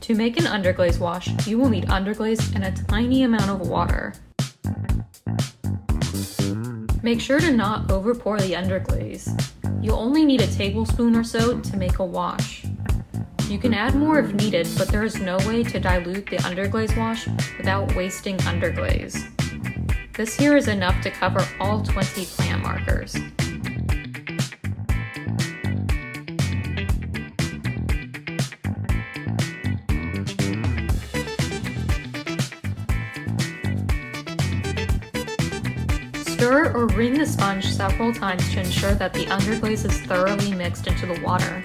To make an underglaze wash, you will need underglaze and a tiny amount of water. Make sure to not overpour the underglaze. You'll only need a tablespoon or so to make a wash. You can add more if needed, but there is no way to dilute the underglaze wash without wasting underglaze. This here is enough to cover all 20 plant markers. Stir or wring the sponge several times to ensure that the underglaze is thoroughly mixed into the water.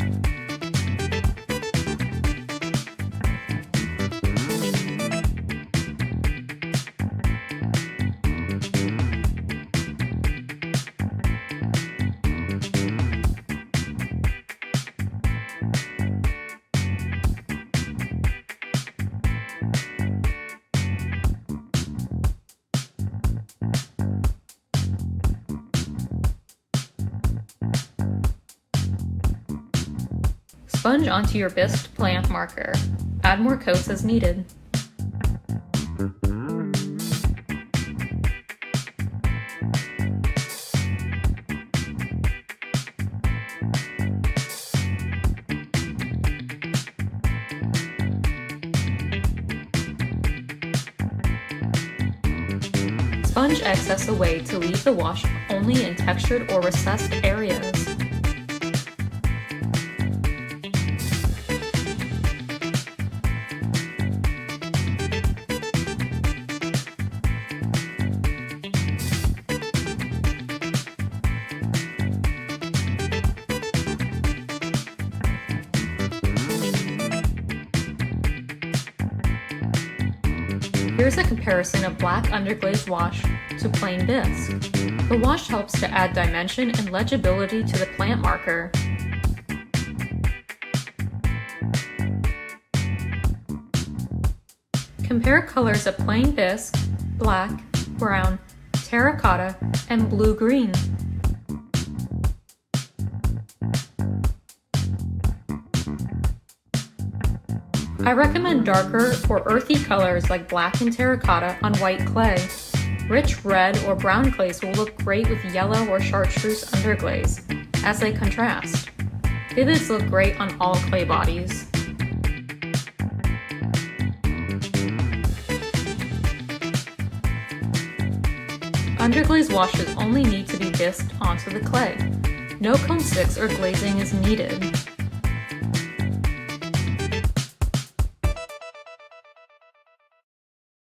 Sponge onto your bisque plant marker. Add more coats as needed. Sponge excess away to leave the wash only in textured or recessed areas. Here's a comparison of black underglaze wash to plain bisque. The wash helps to add dimension and legibility to the plant marker. Compare colors of plain bisque, black, brown, terracotta, and blue-green. I recommend darker or earthy colors like black and terracotta on white clay. Rich red or brown clays will look great with yellow or chartreuse underglaze, as they contrast. Vivids look great on all clay bodies. Underglaze washes only need to be bisqued onto the clay. No cone sticks or glazing is needed.